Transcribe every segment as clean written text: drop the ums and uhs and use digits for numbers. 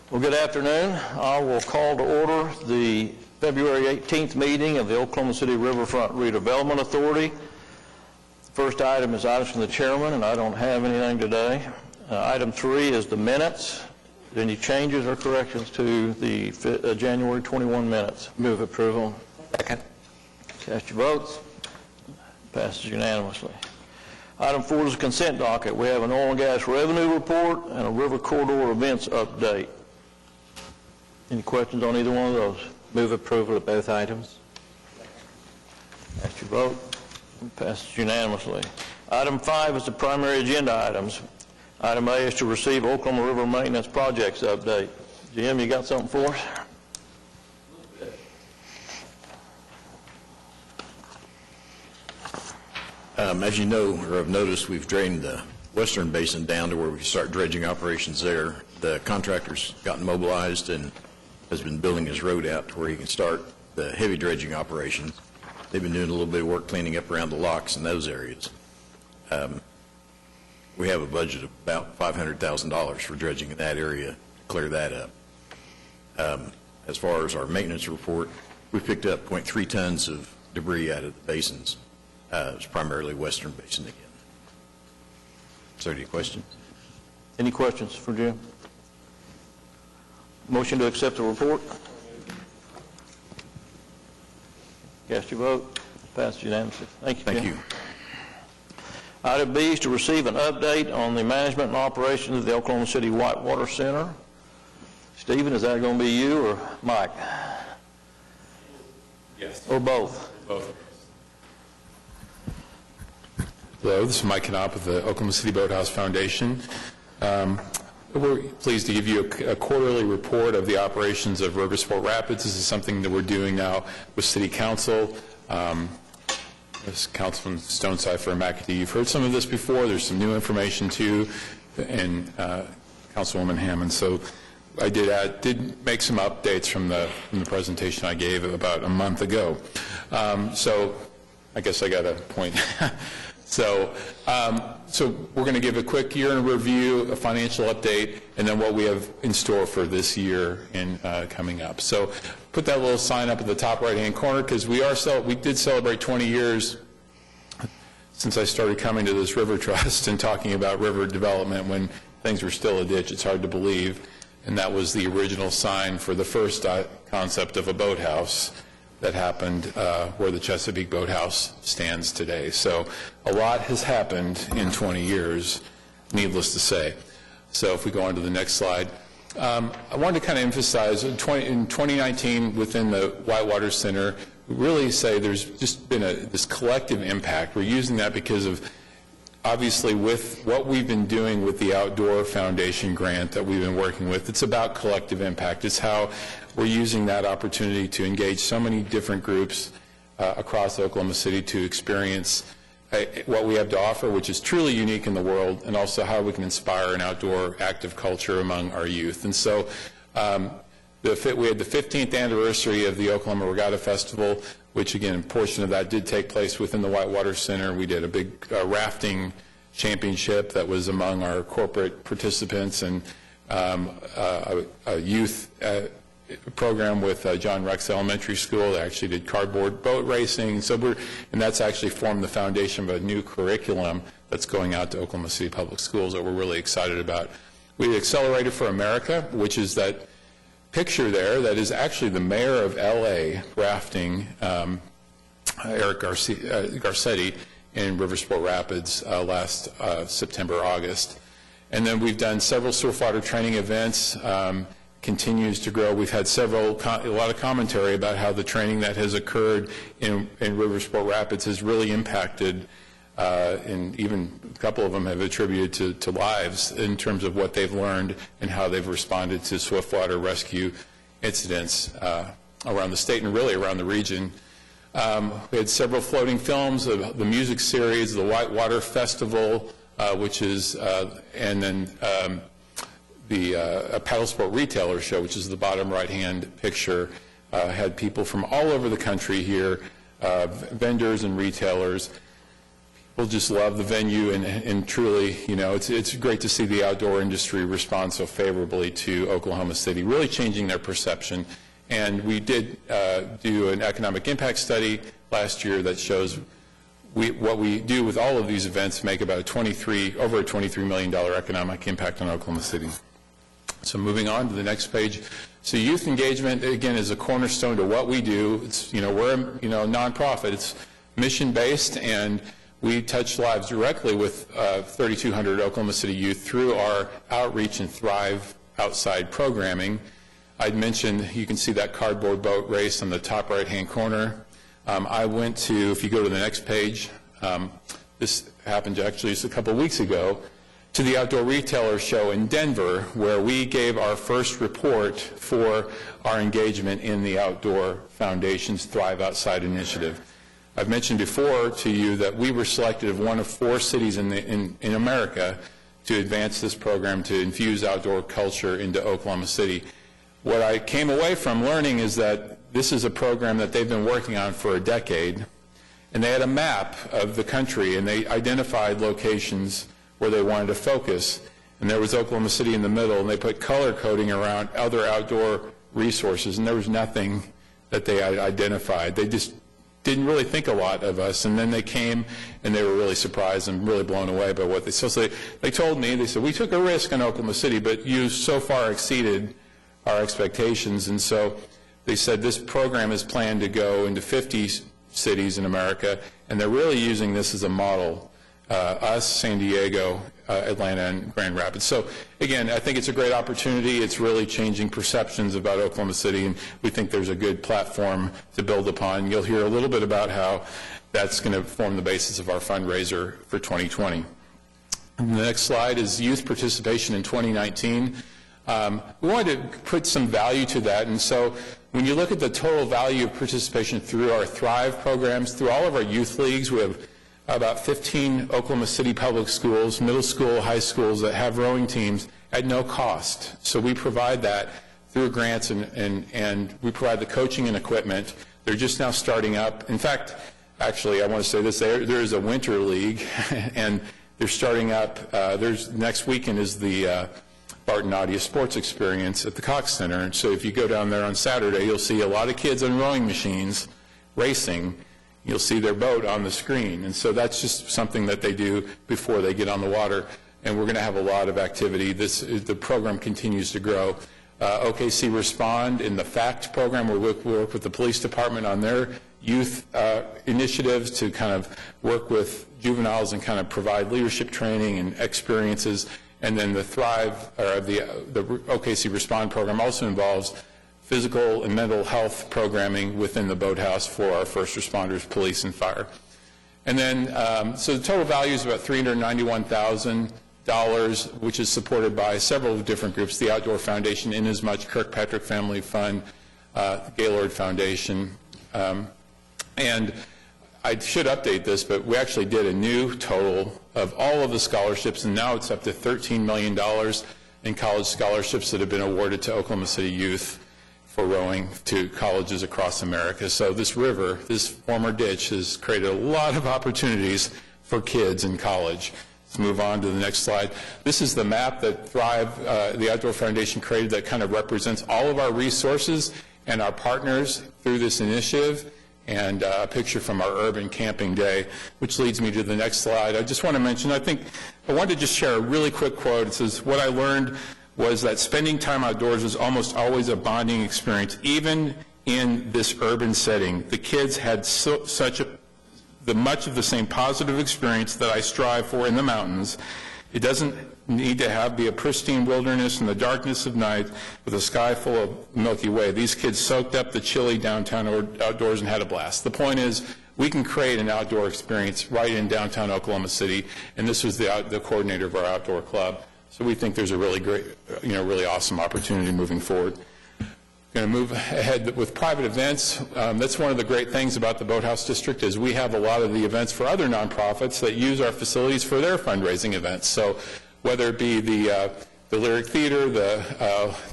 Well, good afternoon. I will call to order the February 18th meeting of the Oklahoma City Riverfront Redevelopment Authority. The first item is items from the chairman, and I don't have anything today. Item 3 is the minutes. Any changes or corrections to the January 21 minutes? Move approval. Second. Cast your votes. Passes unanimously. Item 4 is the consent docket. We have an oil and gas revenue report and a river corridor events update. Any questions on either one of those? Move approval of both items. Cast your vote. Passes unanimously. Item 5 is the primary agenda items. Item A is to receive Oklahoma River Maintenance Projects update. Jim, you got something for us? As you know, or have noticed, we've drained the western basin down to where we can start dredging operations there. The contractor's gotten mobilized and has been building his road out to where he can start the heavy dredging operations. They've been doing a little bit of work cleaning up around the locks in those areas. We have a budget of about $500,000 for dredging in that area to clear that up. As far as our maintenance report, we picked up 0.3 tons of debris out of the basins. It's primarily western basin again. Is there any questions? Any questions for Jim? Motion to accept the report. Cast your vote. Passed unanimously. Thank you, Jim. Thank you. Item B is to receive an update on the management and operations of the Oklahoma City Whitewater Center. Stephen, is that going to be you or Mike? Yes. Or both? Both. Hello, this is Mike Knopp with the Oklahoma City Boathouse Foundation. We're pleased to give you a quarterly report of the operations of Riversport Rapids. This is something that we're doing now with City Council. This Councilman Stonecipher and McAtee, you've heard some of this before. There's some new information too, and Councilwoman Hammond. So I did make some updates from the presentation I gave about a month ago. So I guess I got a point. So we're going to give a quick year in review, a financial update, and then what we have in store for this year and coming up. So put that little sign up at the top right-hand corner because we did celebrate 20 years since I started coming to this river trust and talking about river development when things were still a ditch. It's hard to believe. And that was the original sign for the first concept of a boathouse that happened where the Chesapeake Boathouse stands today. So a lot has happened in 20 years, needless to say. So if we go on to the next slide. I wanted to kind of emphasize in 2019 within the Whitewater Center, really say there's just been this collective impact. We're using that because of obviously with what we've been doing with the Outdoor Foundation grant that we've been working with. It's about collective impact. It's how we're using that opportunity to engage so many different groups across Oklahoma City to experience what we have to offer, which is truly unique in the world, and also how we can inspire an outdoor active culture among our youth. And so we had the 15th anniversary of the Oklahoma Regatta Festival, which again, a portion of that did take place within the Whitewater Center. We did a big rafting championship that was among our corporate participants, and a youth program with John Rex Elementary School. They actually did cardboard boat racing. So and that's actually formed the foundation of a new curriculum that's going out to Oklahoma City Public Schools that we're really excited about. We did Accelerated for America, which is that picture there that is actually the mayor of LA rafting, Eric Garcetti, in Riversport Rapids last September, August. And then we've done several surfwater training events, continues to grow. We've had a lot of commentary about how the training that has occurred in Riversport Rapids has really impacted, and even a couple of them have attributed to lives in terms of what they've learned and how they've responded to swiftwater rescue incidents around the state and really around the region. We had several floating films, the music series, the Whitewater Festival, which is, and then a paddle sport retailer show, which is the bottom right-hand picture, had people from all over the country here, vendors and retailers, people just love the venue, and truly, you know, it's great to see the outdoor industry respond so favorably to Oklahoma City, really changing their perception. And we did do an economic impact study last year that shows what we do with all of these events make about over a $23 million economic impact on Oklahoma City. So moving on to the next page. So youth engagement, again, is a cornerstone to what we do. It's, you know, we're a nonprofit. It's mission-based, and we touch lives directly with 3,200 Oklahoma City youth through our outreach and Thrive outside programming. I'd mentioned, you can see that cardboard boat race on the top right-hand corner. I went to, if you go to the next page, this happened actually just a couple of weeks ago, to the Outdoor Retailer Show in Denver, where we gave our first report for our engagement in the Outdoor Foundation's Thrive Outside initiative. I've mentioned before to you that we were selected as one of 4 cities in America to advance this program to infuse outdoor culture into Oklahoma City. What I came away from learning is that this is a program that they've been working on for a decade, and they had a map of the country, and they identified locations where they wanted to focus, and there was Oklahoma City in the middle, and they put color coding around other outdoor resources, and there was nothing that they had identified. They just didn't really think a lot of us, and then they came, and they were really surprised and really blown away by what they saw. So they told me, they said, we took a risk in Oklahoma City, but you so far exceeded our expectations, and so they said this program is planned to go into 50 cities in America, and they're really using this as a model. Us, San Diego, Atlanta, and Grand Rapids. So again, I think it's a great opportunity. It's really changing perceptions about Oklahoma City, and we think there's a good platform to build upon. You'll hear a little bit about how that's going to form the basis of our fundraiser for 2020. And the next slide is youth participation in 2019. We wanted to put some value to that, and so when you look at the total value of participation through our Thrive programs, through all of our youth leagues, we have about 15 Oklahoma City public schools, middle school, high schools that have rowing teams at no cost. So we provide that through grants, and we provide the coaching and equipment. They're just now starting up. In fact, actually, I want to say this, there is a winter league, and they're starting up. Next weekend is the Barton Nadia Sports Experience at the Cox Center. And so if you go down there on Saturday, you'll see a lot of kids on rowing machines racing. You'll see their boat on the screen. And so that's just something that they do before they get on the water. And we're going to have a lot of activity. The program continues to grow. OKC Respond in the FACT program, where we work with the police department on their youth initiatives to kind of work with juveniles and kind of provide leadership training and experiences. And then the Thrive, or the OKC Respond program also involves physical and mental health programming within the boathouse for our first responders, police, and fire. And then, so the total value is about $391,000, which is supported by several different groups, the Outdoor Foundation, Inasmuch, Kirkpatrick Family Fund, Gaylord Foundation. And I should update this, but we actually did a new total of all of the scholarships, and now it's up to $13 million in college scholarships that have been awarded to Oklahoma City youth for rowing to colleges across America. So this river, this former ditch, has created a lot of opportunities for kids in college. Let's move on to the next slide. This is the map that Thrive, the Outdoor Foundation, created that kind of represents all of our resources and our partners through this initiative, and a picture from our urban camping day, which leads me to the next slide. I just want to mention, I wanted to just share a really quick quote. It says, what I learned was that spending time outdoors is almost always a bonding experience, even in this urban setting. The kids had much of the same positive experience that I strive for in the mountains. It doesn't need to be a pristine wilderness in the darkness of night with a sky full of Milky Way. These kids soaked up the chilly downtown outdoors and had a blast. The point is, we can create an outdoor experience right in downtown Oklahoma City, and this was the coordinator of our outdoor club. So we think there's a really great, really awesome opportunity moving forward. Going to move ahead with private events. That's one of the great things about the Boathouse District is we have a lot of the events for other nonprofits that use our facilities for their fundraising events. So whether it be the Lyric Theater, the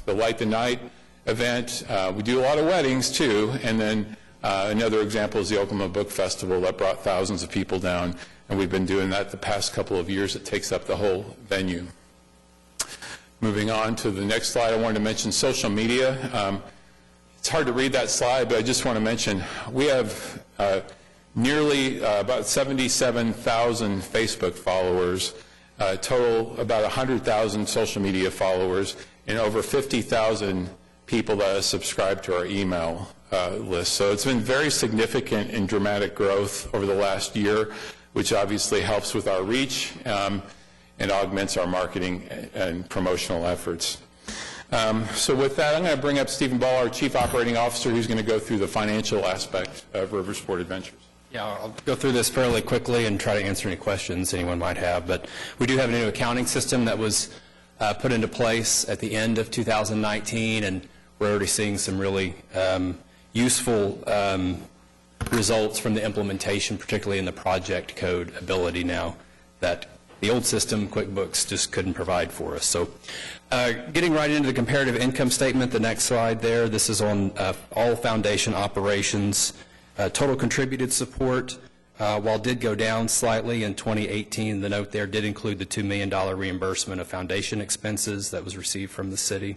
Light the Night event, we do a lot of weddings too, and then another example is the Oklahoma Book Festival that brought thousands of people down. And and we've been doing that the past couple of years. It takes up the whole venue. Moving on to the next slide, I wanted to mention social media. It's hard to read that slide, but I just want to mention we have nearly about 77,000 Facebook followers, total about 100,000 social media followers, and over 50,000 people that have subscribed to our email list. So it's been very significant and dramatic growth over the last year, which obviously helps with our reach and augments our marketing and promotional efforts. So with that, I'm going to bring up Stephen Ball, our Chief Operating Officer, who's going to go through the financial aspect of Riversport Adventures. Yeah, I'll go through this fairly quickly and try to answer any questions anyone might have. But we do have a new accounting system that was put into place at the end of 2019, and we're already seeing some really useful results from the implementation, particularly in the project code ability now that the old system, QuickBooks, just couldn't provide for us. So getting right into the comparative income statement, the next slide there, this is on all foundation operations. Total contributed support, while did go down slightly in 2018, the note there did include the $2 million reimbursement of foundation expenses that was received from the city.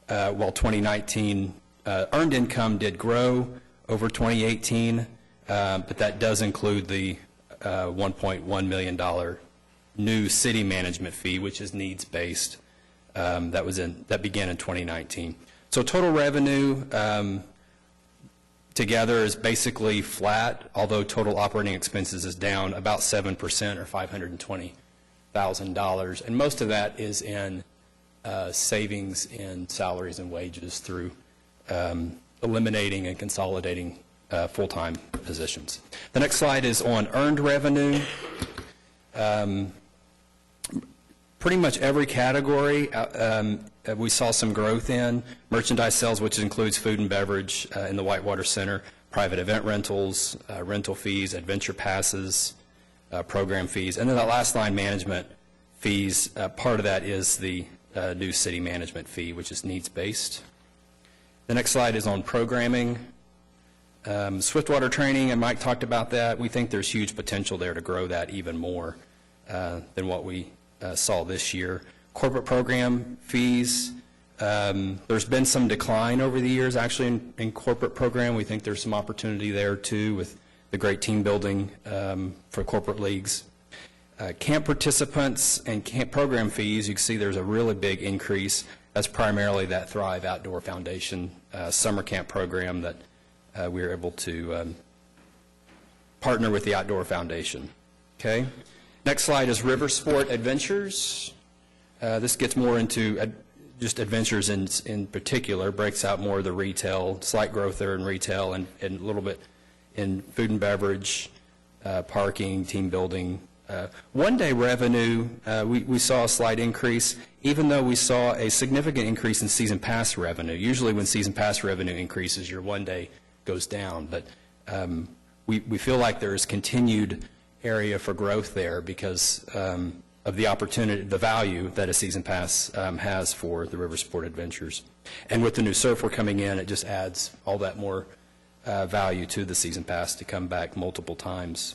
While 2019 earned income did grow over 2018, but that does include the $1.1 million new city management fee, which is needs-based, that began in 2019. So total revenue together is basically flat, although total operating expenses is down about 7% or $520,000, and most of that is in savings in salaries and wages through eliminating and consolidating full-time positions. The next slide is on earned revenue. Pretty much every category we saw some growth in. Merchandise sales, which includes food and beverage in the Whitewater Center, private event rentals, rental fees, adventure passes, program fees, and then that last line, management fees, part of that is the new city management fee, which is needs-based. The next slide is on programming. Swiftwater training, and Mike talked about that. We think there's huge potential there to grow that even more than what we saw this year. Corporate program fees, there's been some decline over the years actually in corporate program. We think there's some opportunity there too with the great team building for corporate leagues. Camp participants and camp program fees, you can see there's a really big increase. That's primarily that Thrive Outdoor Foundation summer camp program that we were able to partner with the Outdoor Foundation. Okay. Next slide is Riversport Adventures. This gets more into just adventures in particular, breaks out more of the retail, slight growth there in retail and a little bit in food and beverage, parking, team building. One-day revenue, we saw a slight increase, even though we saw a significant increase in season pass revenue. Usually when season pass revenue increases, your one-day goes down. But we feel like there is continued area for growth there because of the opportunity, the value that a season pass has for the Riversport Adventures. And with the new surfer coming in, it just adds all that more value to the season pass to come back multiple times.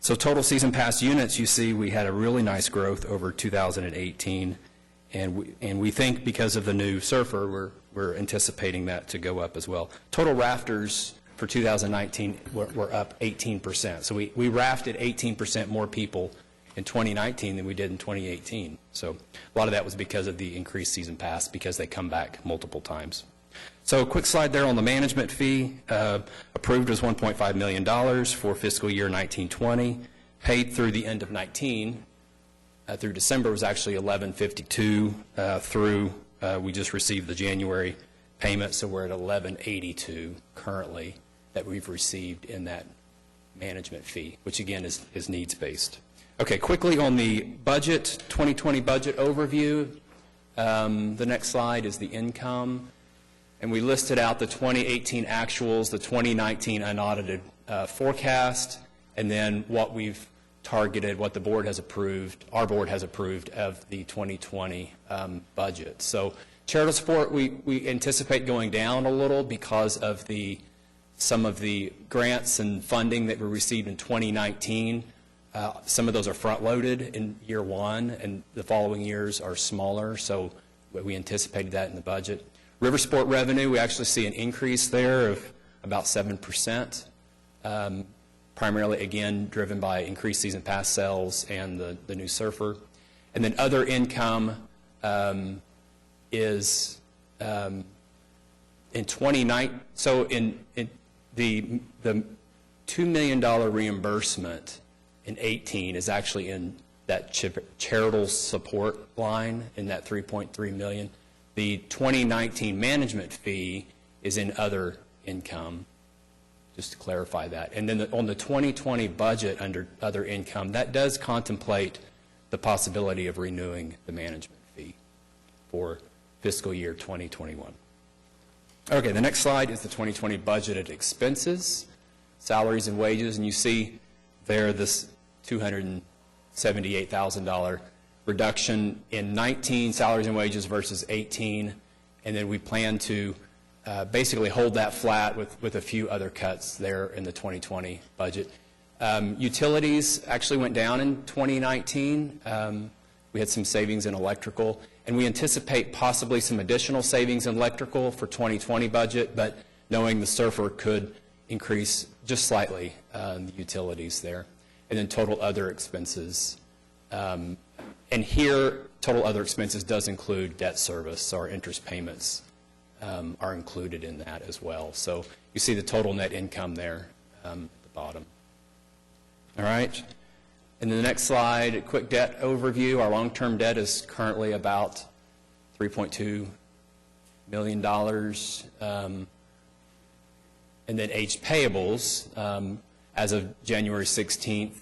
So total season pass units, you see we had a really nice growth over 2018, and we think because of the new surfer, we're anticipating that to go up as well. Total rafters for 2019 were up 18%. So we rafted 18% more people in 2019 than we did in 2018. So a lot of that was because of the increased season pass because they come back multiple times. So a quick slide there on the management fee. Approved was $1.5 million for fiscal year 1920. Paid through the end of 19, through December was actually $1152 we just received the January payment, so we're at $1182 currently that we've received in that management fee, which again is needs-based. Okay, quickly on the budget, 2020 budget overview. The next slide is the income. And we listed out the 2018 actuals, the 2019 unaudited forecast, and then what we've targeted, what the board has approved, our board has approved of the 2020 budget. So charitable support, we anticipate going down a little because of some of the grants and funding that we received in 2019. Some of those are front-loaded in year one, and the following years are smaller, so we anticipated that in the budget. Riversport revenue, we actually see an increase there of about 7%, primarily, again, driven by increased season pass sales and the new surfer. And then other income is in 2019, so in the $2 million reimbursement in 18 is actually in that charitable support line in that $3.3 million. The 2019 management fee is in other income, just to clarify that. And then on the 2020 budget under other income, that does contemplate the possibility of renewing the management fee for fiscal year 2021. Okay, the next slide is the 2020 budgeted expenses, salaries and wages, and you see there this $278,000 reduction in 19 salaries and wages versus 18, and then we plan to basically hold that flat with a few other cuts there in the 2020 budget. Utilities actually went down in 2019. We had some savings in electrical, and we anticipate possibly some additional savings in electrical for 2020 budget, but knowing the surfer could increase just slightly the utilities there. And then total other expenses. And here, total other expenses does include debt service, or interest payments are included in that as well. So you see the total net income there at the bottom. All right. And then the next slide, a quick debt overview. Our long-term debt is currently about $3.2 million. And then aged payables, as of January 16th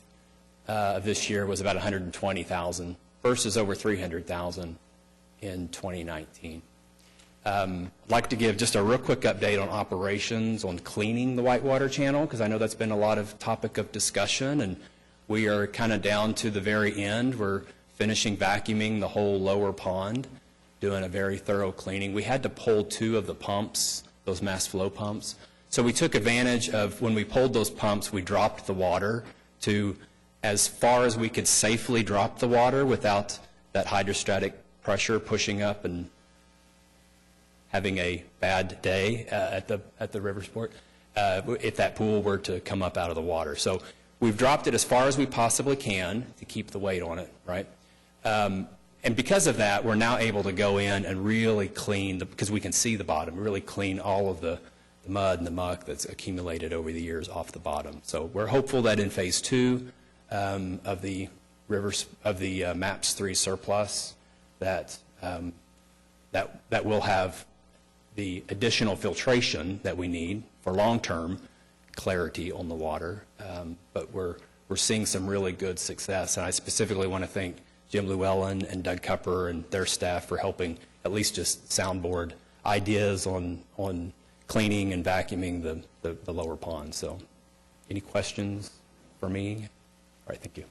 of this year, was about $120,000 versus over $300,000 in 2019. I'd like to give just a real quick update on operations on cleaning the Whitewater Channel, because I know that's been a lot of topic of discussion, and we are kind of down to the very end. We're finishing vacuuming the whole lower pond, doing a very thorough cleaning. We had to pull 2 of the pumps, those mass flow pumps. So we took advantage of, when we pulled those pumps, we dropped the water to as far as we could safely drop the water without that hydrostatic pressure pushing up and having a bad day at the Riversport if that pool were to come up out of the water. So we've dropped it as far as we possibly can to keep the weight on it, right? And because of that, we're now able to go in and really clean, because we can see the bottom, really clean all of the mud and the muck that's accumulated over the years off the bottom. So we're hopeful that in phase 2 of the MAPS 3 surplus, that will have the additional filtration that we need for long-term clarity on the water. But we're seeing some really good success, and I specifically want to thank Jim Llewellyn and Doug Cupper and their staff for helping at least just soundboard ideas on cleaning and vacuuming the lower pond. So any questions for me? All right, thank you.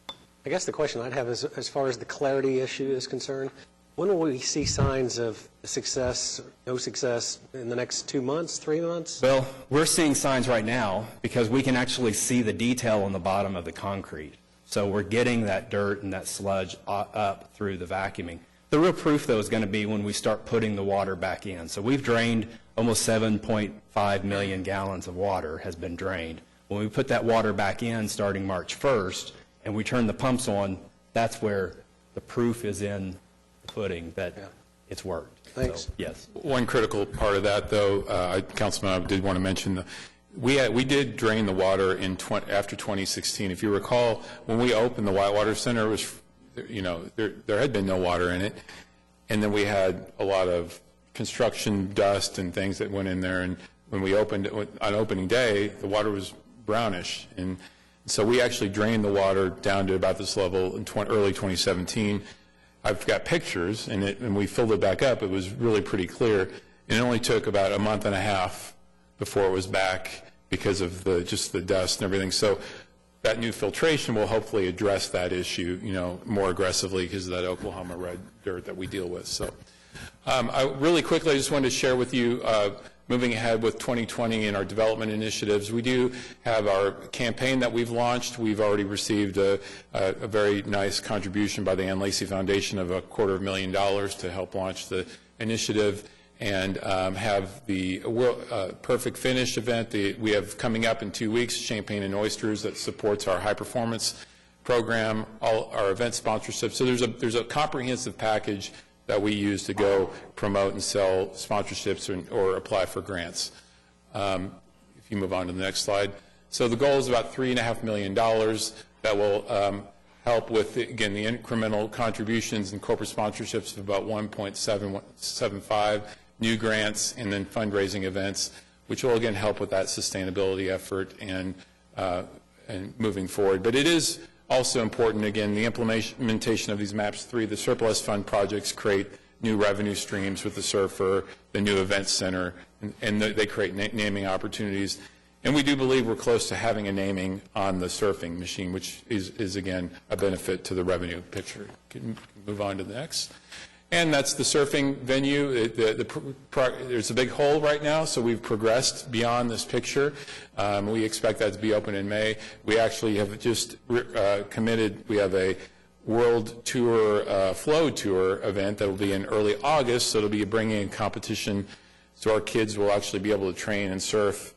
I guess the question I'd have is, as far as the clarity issue is concerned, when will we see signs of success, no success, in the next 2 months, 3 months? Well, we're seeing signs right now because we can actually see the detail on the bottom of the concrete. So we're getting that dirt and that sludge up through the vacuuming. The real proof, though, is going to be when we start putting the water back in. So we've drained almost 7.5 million gallons of water has been drained. When we put that water back in starting March 1st and we turn the pumps on, that's where the proof is in the pudding that it's worked. Thanks. So, yes. One critical part of that, though, Councilman, I did want to mention, we did drain the water after 2016. If you recall, when we opened the Whitewater Center, it was, there had been no water in it, and then we had a lot of construction dust and things that went in there, and when we opened it on opening day, the water was brownish, and so we actually drained the water down to about this level in early 2017. I've got pictures, and we filled it back up. It was really pretty clear, and it only took about a month and a half before it was back because of just the dust and everything. So that new filtration will hopefully address that issue, more aggressively because of that Oklahoma red dirt that we deal with. So Really quickly, I just wanted to share with you, moving ahead with 2020 and our development initiatives, we do have our campaign that we've launched. We've already received a very nice contribution by the Ann Lacy Foundation of $250,000 to help launch the initiative, and have the Perfect Finish event we have coming up in 2 weeks, Champagne and Oysters, that supports our high-performance program, all our event sponsorships. So there's a comprehensive package that we use to go promote and sell sponsorships or apply for grants. If you move on to the next slide. So the goal is about $3.5 million that will help with, again, the incremental contributions and corporate sponsorships of about 1.775, new grants, and then fundraising events, which will, again, help with that sustainability effort and moving forward. But it is also important, again, the implementation of these MAPS 3, the surplus fund projects create new revenue streams with the surfer, the new event center, and they create naming opportunities. And we do believe we're close to having a naming on the surfing machine, which is again, a benefit to the revenue picture. Can move on to the next. And that's the surfing venue. There's a big hole right now, so we've progressed beyond this picture. We expect that to be open in May. We actually have just committed, we have a world tour, flow tour event that will be in early August, so it'll be bringing in competition, so our kids will actually be able to train and surf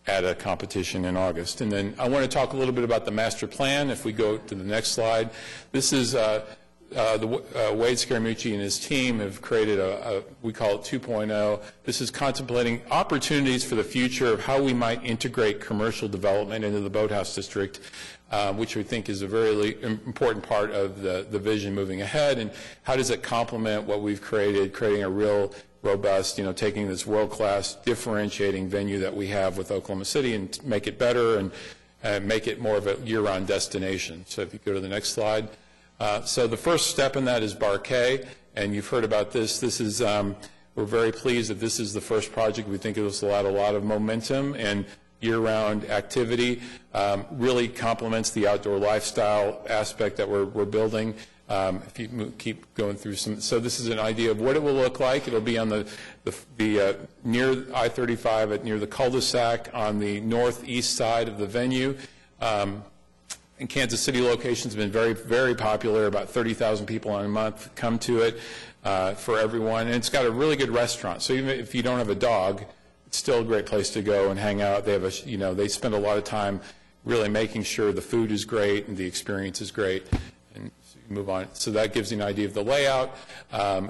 at a competition in August. And then I want to talk a little bit about the master plan. If we go to the next slide, this is Wade Scaramucci and his team have created we call it 2.0. This is contemplating opportunities for the future of how we might integrate commercial development into the Boathouse District, which we think is a very important part of the vision moving ahead, and how does it complement what we've created, creating a real robust, taking this world-class differentiating venue that we have with Oklahoma City and make it better and make it more of a year-round destination. So if you go to the next slide. So the first step in that is Barquet, and you've heard about this. This is, we're very pleased that this is the first project. We think it will add a lot of momentum and year-round activity. Really complements the outdoor lifestyle aspect that we're building. If you keep going through so this is an idea of what it will look like. It'll be on the near I-35 near the cul-de-sac on the northeast side of the venue. And Kansas City location has been very, very popular. About 30,000 people in a month come to it for everyone. And it's got a really good restaurant. So even if you don't have a dog, it's still a great place to go and hang out. They have they spend a lot of time really making sure the food is great and the experience is great. And so you move on. So that gives you an idea of the layout.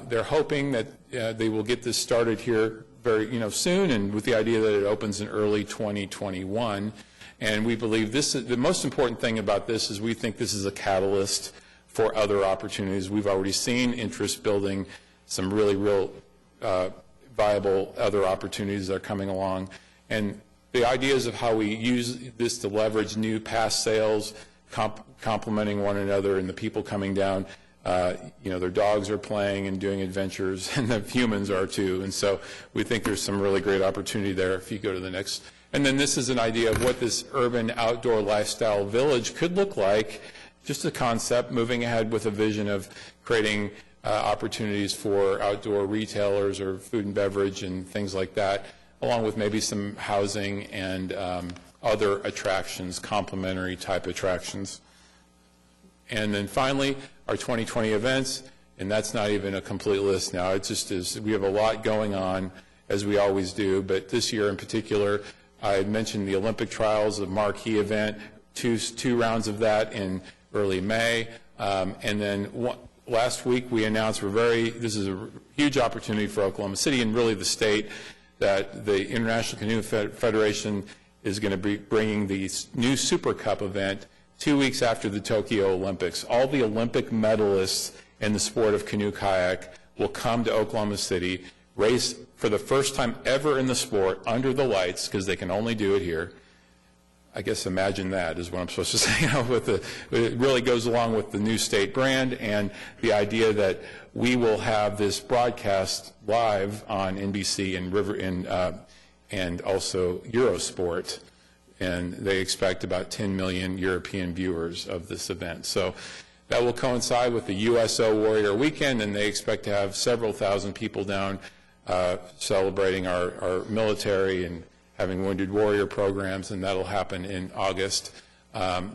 They're hoping that they will get this started here very, soon, and with the idea that it opens in early 2021. And we believe the most important thing about this is we think this is a catalyst for other opportunities. We've already seen interest building some really real viable other opportunities that are coming along. And the ideas of how we use this to leverage new past sales, complementing one another, and the people coming down, their dogs are playing and doing adventures, and the humans are too. And so we think there's some really great opportunity there if you go to the next. And then this is an idea of what this urban outdoor lifestyle village could look like, just a concept, moving ahead with a vision of creating opportunities for outdoor retailers or food and beverage and things like that, along with maybe some housing and other attractions, complementary type attractions. And then finally, our 2020 events, and that's not even a complete list now. It just is, we have a lot going on, as we always do, but this year in particular, I had mentioned the Olympic trials, a marquee event, two rounds of that in early May. And then last week we announced this is a huge opportunity for Oklahoma City and really the state, that the International Canoe Federation is going to be bringing the new Super Cup event 2 weeks after the Tokyo Olympics. All the Olympic medalists in the sport of canoe kayak will come to Oklahoma City, race for the first time ever in the sport under the lights, because they can only do it here. I guess imagine that is what I'm supposed to say. It really goes along with the new state brand and the idea that we will have this broadcast live on NBC and also Eurosport, and they expect about 10 million European viewers of this event. So That will coincide with the USO Warrior Weekend, and they expect to have several thousand people down celebrating our military and having Wounded Warrior programs, and that'll happen in August.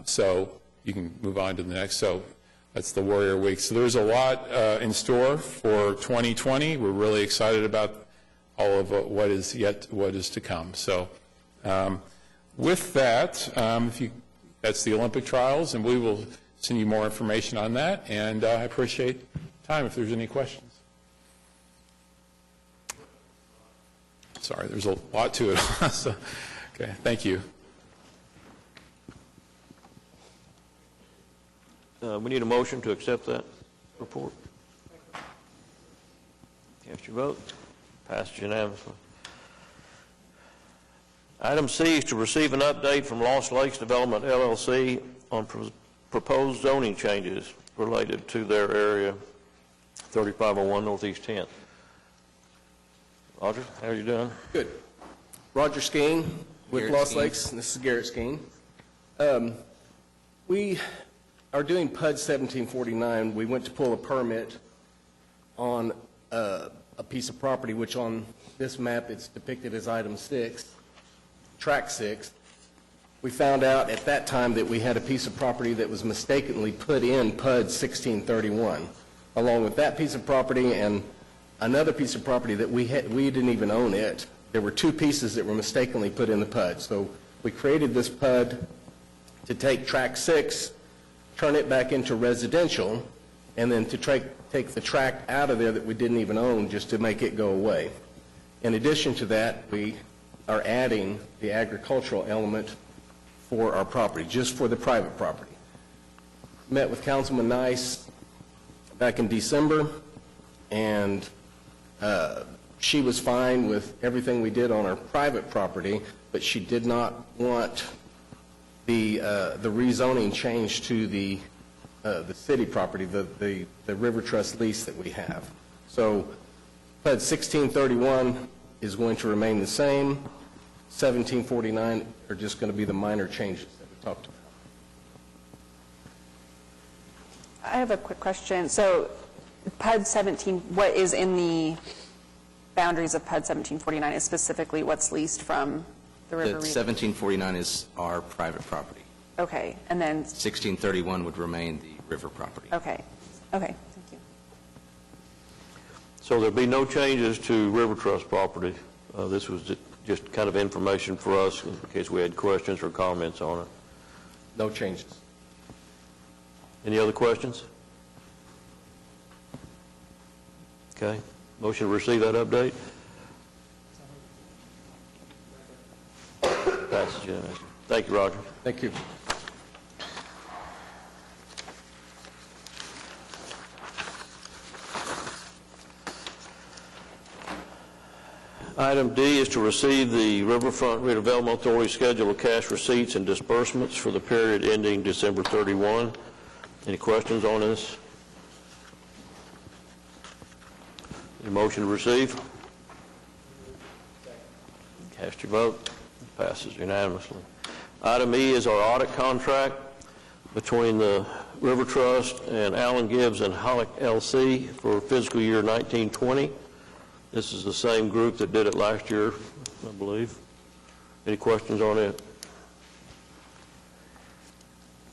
So you can move on to the next. So that's the Warrior Week. So there's a lot in store for 2020. We're really excited about all of what is to come. So with that, that's the Olympic trials, and we will send you more information on that. And I appreciate time if there's any questions. Sorry, there's a lot to it. So, okay, thank you. We need a motion to accept that report. Cast your vote. Passed unanimously. Item C is to receive an update from Lost Lakes Development, LLC on proposed zoning changes related to their area, 3501 Northeast 10th. Roger, how are you doing? Good. Roger Skeen with Garrett Lost Skeen. Lakes. This is Garrett Skeen. We are doing PUD 1749. We went to pull a permit on a piece of property, which on this map it's depicted as item 6, track 6. We found out at that time that we had a piece of property that was mistakenly put in PUD 1631. Along with that piece of property and another piece of property that we didn't even own it. There were two pieces that were mistakenly put in the PUD. So we created this PUD to take track 6, turn it back into residential, and then to take the tract out of there that we didn't even own just to make it go away. In addition to that, we are adding the agricultural element for our property, just for the private property. Met with Councilman Nice back in December, and she was fine with everything we did on our private property, but she did not want the rezoning change to the city property, the River Trust lease that we have. So PUD 1631 is going to remain the same. 1749 are just going to be the minor changes that we talked about. I have a quick question. So PUD 17, what is in the boundaries of PUD 1749 is specifically what's leased from the The river? 1749 is our private property. Okay, and then, 1631 would remain the river property. okay, thank you. So there'll be no changes to River Trust property. This was just kind of information for us in case we had questions or comments on it. No changes. Any other questions? Okay. Motion to receive that update? Passes unanimously. Thank you, Roger. Thank you. Item D is to receive the Riverfront Redevelopment Authority schedule of cash receipts and disbursements for the period ending December 31. Any questions on this? Any motion to receive? Cast your vote. Passes unanimously. Item E is our audit contract between the River Trust and Allen Gibbs and Hollick LC for fiscal year 1920. This is the same group that did it last year, I believe. Any questions on it?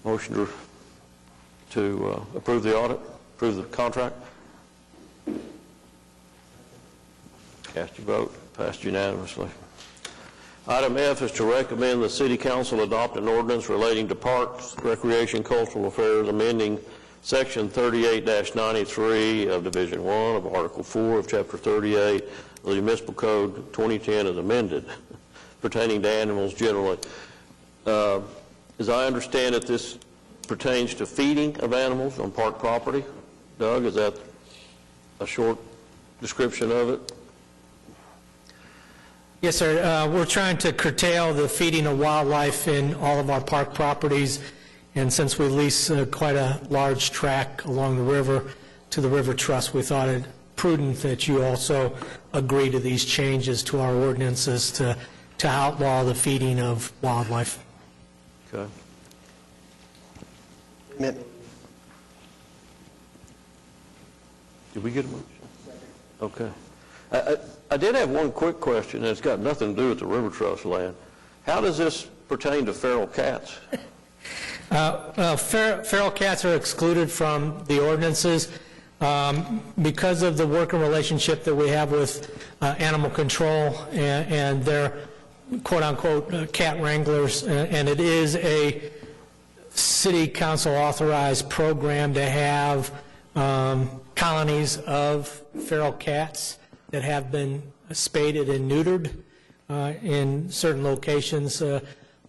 Motion to approve the audit, approve the contract? Cast your vote. Passed unanimously. Item F is to recommend the City Council adopt an ordinance relating to parks, recreation, cultural affairs, amending Section 38-93 of Division 1 of Article 4 of Chapter 38 of the Municipal Code 2010 as amended, pertaining to animals generally. As I understand it, this pertains to feeding of animals on park property. Doug, is that a short description of it? Yes, sir. We're trying to curtail the feeding of wildlife in all of our park properties, and since we lease quite a large tract along the river to the River Trust, we thought it prudent that you also agree to these changes to our ordinances to outlaw the feeding of wildlife. Okay. Did we get a motion? Okay. I did have one quick question, and it's got nothing to do with the River Trust land. How does this pertain to feral cats? Feral cats are excluded from the ordinances because of the working relationship that we have with animal control and their quote-unquote cat wranglers, and it is a city council authorized program to have colonies of feral cats that have been spaded and neutered in certain locations.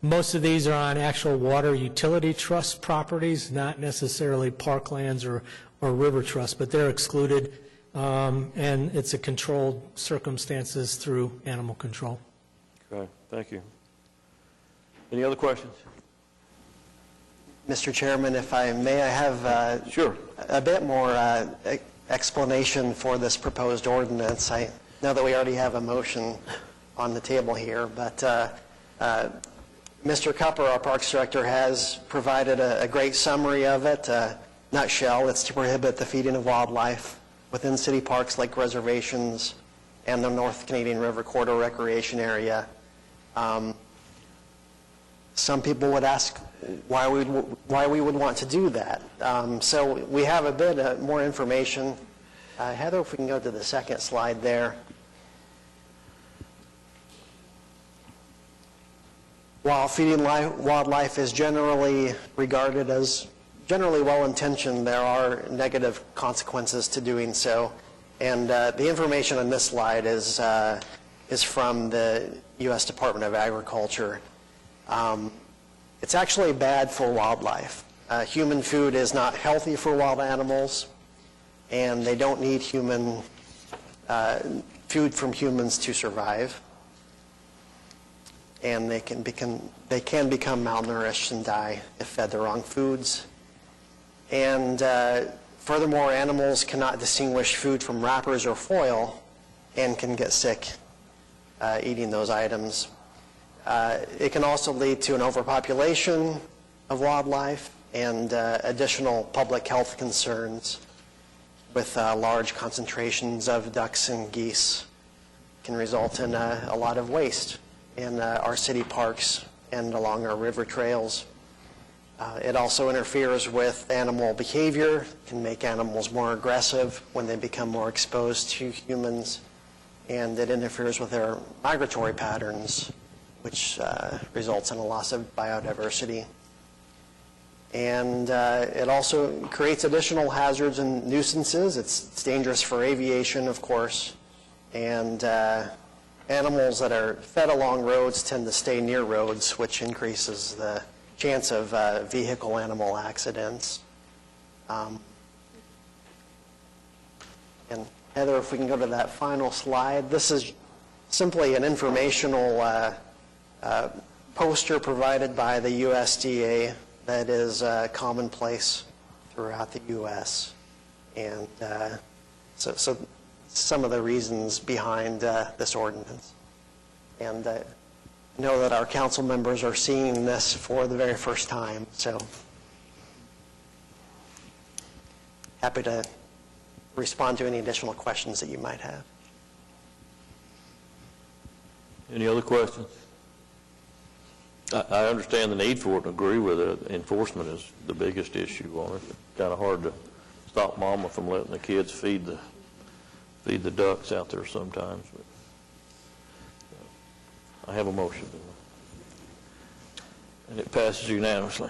Most of these are on actual water utility trust properties, not necessarily parklands or river trust, but they're excluded, and it's a controlled circumstances through animal control. Okay, thank you. Any other questions? Mr. Chairman, if I may, I have Sure. a bit more explanation for this proposed ordinance. I know that we already have a motion on the table here, but Mr. Cupper, our Parks Director, has provided a great summary of it. Nutshell, it's to prohibit the feeding of wildlife within city parks, lake reservations, and the North Canadian River Corridor Recreation Area. Some people would ask why we would want to do that. So we have a bit more information. Heather, if we can go to the second slide there. While feeding wildlife is generally regarded as generally well-intentioned, there are negative consequences to doing so. And the information on this slide is from the U.S. Department of Agriculture. It's actually bad for wildlife. Human food is not healthy for wild animals, and they don't need human food from humans to survive. And they can become malnourished and die if fed the wrong foods. And furthermore, animals cannot distinguish food from wrappers or foil and can get sick eating those items. It can also lead to an overpopulation of wildlife and additional public health concerns with large concentrations of ducks and geese. Can result in a lot of waste in our city parks and along our river trails. It also interferes with animal behavior, can make animals more aggressive when they become more exposed to humans, and it interferes with their migratory patterns, which results in a loss of biodiversity. And it also creates additional hazards and nuisances. It's dangerous for aviation, of course, and animals that are fed along roads tend to stay near roads, which increases the chance of vehicle-animal accidents. And Heather, if we can go to that final slide. This is simply an informational poster provided by the USDA that is commonplace throughout the U.S. And so some of the reasons behind this ordinance. And I know that our council members are seeing this for the very first time, so happy to respond to any additional questions that you might have. Any other questions? I understand the need for it and agree with it. Enforcement is the biggest issue on it. It's kind of hard to stop mama from letting the kids feed the ducks out there sometimes. But I have a motion, and it passes unanimously.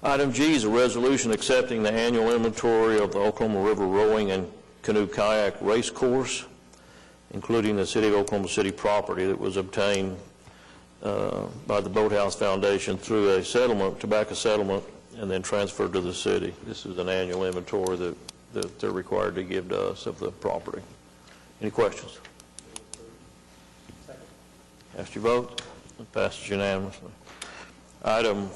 Item G is a resolution accepting the annual inventory of the Oklahoma River Rowing and Canoe Kayak Race Course, including the City of Oklahoma City property that was obtained by the Boathouse Foundation through a settlement, tobacco settlement, and then transferred to the city. This is an annual inventory that they're required to give to us of the property. Any questions? Cast your vote. It passes unanimously. Item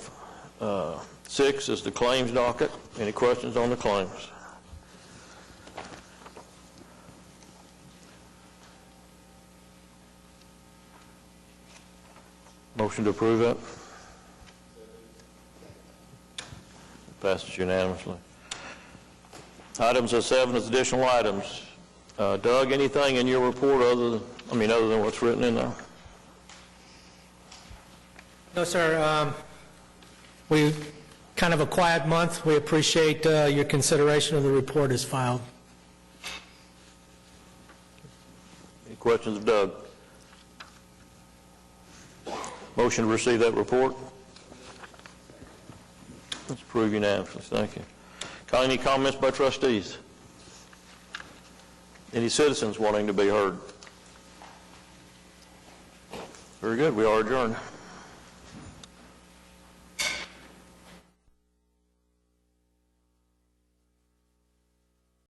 6 is the claims docket. Any questions on the claims? Motion to approve that? Passes unanimously. Items of 7 is additional items. Doug, anything in your report other than what's written in there? No, sir. We kind of a quiet month. We appreciate your consideration of the report as filed. Any questions of Doug? Motion to receive that report? Let's approve unanimously. Thank you. Connie, any comments by trustees? Any citizens wanting to be heard? Very good. We are adjourned.